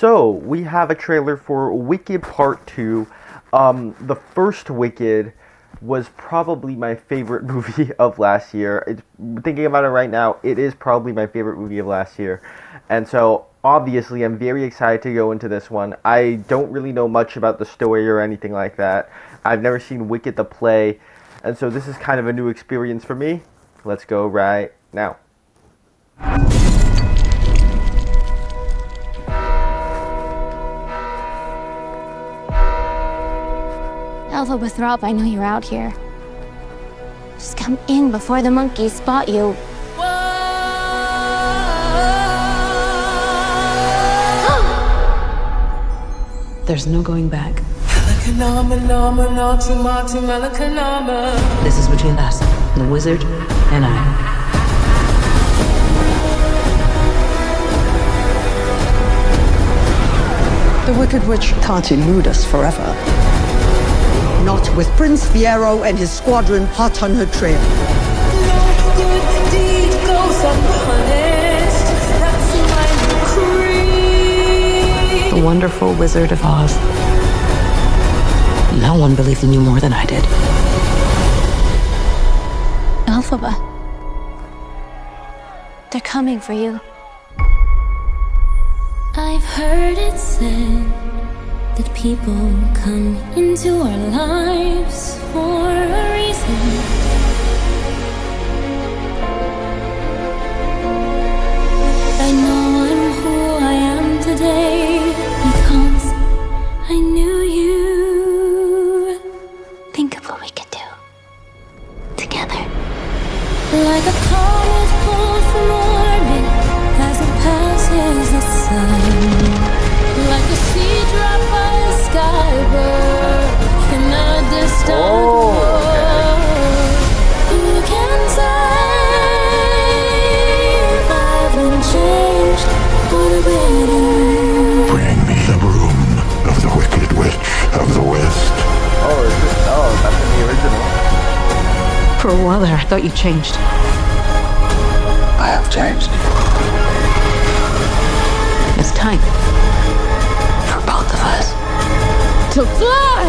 So, we have a trailer for Wicked Part 2. The first Wicked was probably my favorite movie of last year. Thinking about it right now, it is probably my favorite movie of last year. And so, obviously, I'm very excited to go into this one. I don't really know much about the story or anything like that. I've never seen Wicked the play, and so this is kind of a new experience for me. Let's go right now. Elphaba Throb, I know you're out here. Just come in before the monkeys spot you. There's no going back. This is between us, the wizard, and I. The Wicked Witch can't elude us forever. Not with Prince Fiyero and his squadron hot on her trail. No good deed goes unpunished. That's my creed. The wonderful Wizard of Oz. No one believed in you more than I did. Elphaba. They're coming for you. I've heard it said that people come into our lives for a reason. I know I'm who I am today because I knew you. Think of what we could do together. Like a comet pulled from orbit as it passes the sun. Like a seed drop by a skybird in a distant world. Who can say if I haven't changed for the better? Bring me the broom of the Wicked Witch of the West. That's in the original. For a while there, I thought you changed. I have changed. It's time. For both of us. To fly!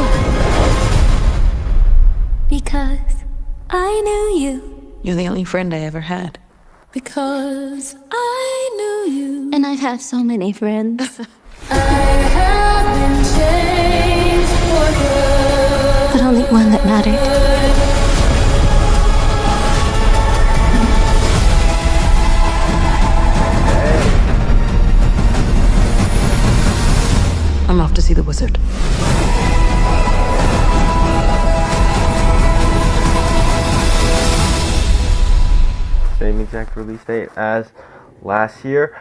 Because I knew you. You're the only friend I ever had. Because I knew you. And I've had so many friends. I haven't changed for good. But only one that mattered. I'm off to see the wizard. Same exact release date as last year.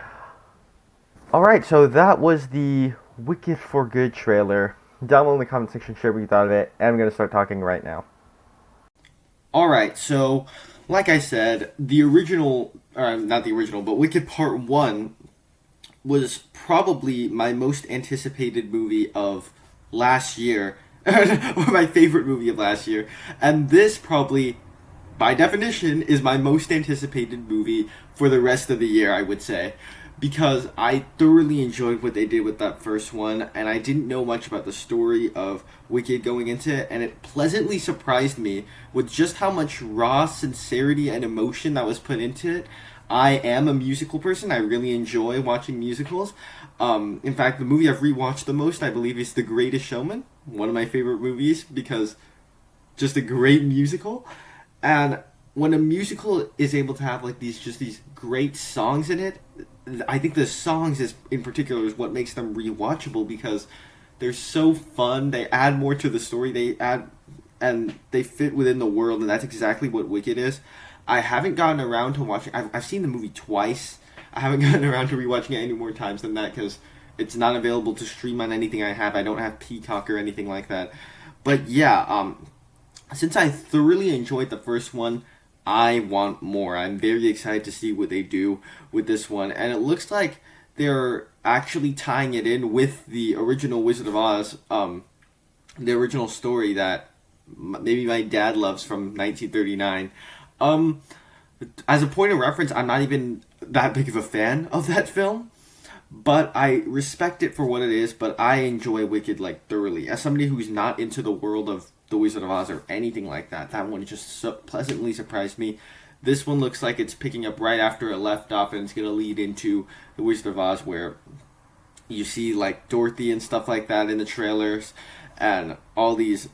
Alright, so that was the Wicked for Good trailer. Down below in the comment section, share what you thought of it, and I'm going to start talking right now. Alright, so, like I said, the original, or not the original, but Wicked Part 1 was probably my most anticipated movie of last year, or my favorite movie of last year, and this probably, by definition, is my most anticipated movie for the rest of the year, I would say, because I thoroughly enjoyed what they did with that first one, and I didn't know much about the story of Wicked going into it, and it pleasantly surprised me with just how much raw sincerity and emotion that was put into it. I am a musical person. I really enjoy watching musicals. In fact, the movie I've rewatched the most, I believe, is The Greatest Showman. One of my favorite movies because just a great musical. And when a musical is able to have like these great songs in it, I think the songs in particular is what makes them rewatchable because they're so fun. They add more to the story. They add and they fit within the world, and that's exactly what Wicked is. I haven't gotten around to watching. I've seen the movie twice. I haven't gotten around to rewatching it any more times than that because it's not available to stream on anything I have. I don't have Peacock or anything like that. But yeah, since I thoroughly enjoyed the first one, I want more. I'm very excited to see what they do with this one, and it looks like they're actually tying it in with the original Wizard of Oz, the original story that maybe my dad loves from 1939. As a point of reference, I'm not even that big of a fan of that film, But I respect it for what it is, but I enjoy Wicked, like, thoroughly. As somebody who's not into the world of The Wizard of Oz or anything like that, that one just so pleasantly surprised me. This one looks like it's picking up right after it left off, and it's going to lead into The Wizard of Oz, where you see, like, Dorothy and stuff like that in the trailers, and all these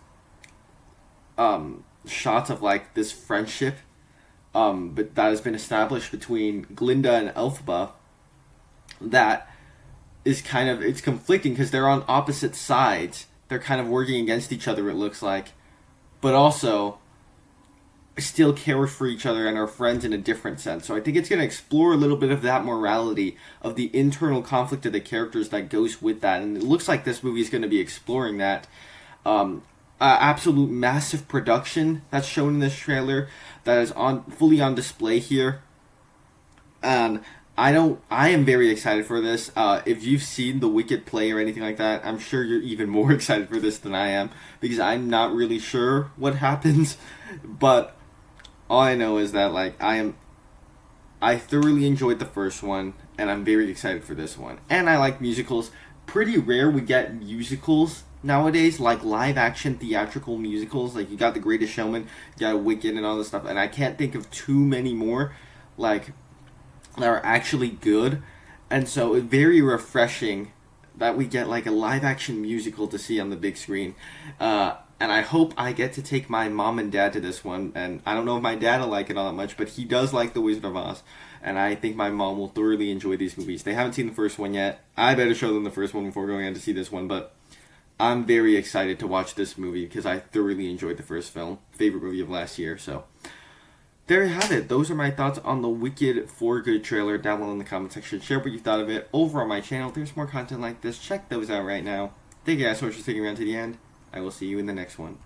shots of, like, this friendship but that has been established between Glinda and Elphaba, that is kind of, it's conflicting because they're on opposite sides. They're kind of working against each other, it looks like, but also still care for each other and are friends in a different sense. So I think it's going to explore a little bit of that morality, of the internal conflict of the characters that goes with that, and it looks like this movie is going to be exploring that. Absolute massive production that's shown in this trailer that is fully on display here, and I am very excited for this. If you've seen the Wicked play or anything like that, I'm sure you're even more excited for this than I am, because I'm not really sure what happens, but all I know is that, like, I thoroughly enjoyed the first one, and I'm very excited for this one. And I like musicals. Pretty rare we get musicals nowadays, like live action theatrical musicals. Like, you got The Greatest Showman, you got Wicked and all this stuff, and I can't think of too many more, like, that are actually good. And so it's very refreshing that we get, like, a live action musical to see on the big screen. And I hope I get to take my mom and dad to this one. And I don't know if my dad will like it all that much, but he does like The Wizard of Oz. And I think my mom will thoroughly enjoy these movies. They haven't seen the first one yet. I better show them the first one before going on to see this one. But I'm very excited to watch this movie because I thoroughly enjoyed the first film. Favorite movie of last year. So there you have it. Those are my thoughts on the Wicked for Good trailer. Down below in the comment section. Share what you thought of it over on my channel. There's more content like this. Check those out right now. Thank you guys so much for sticking around to the end. I will see you in the next one.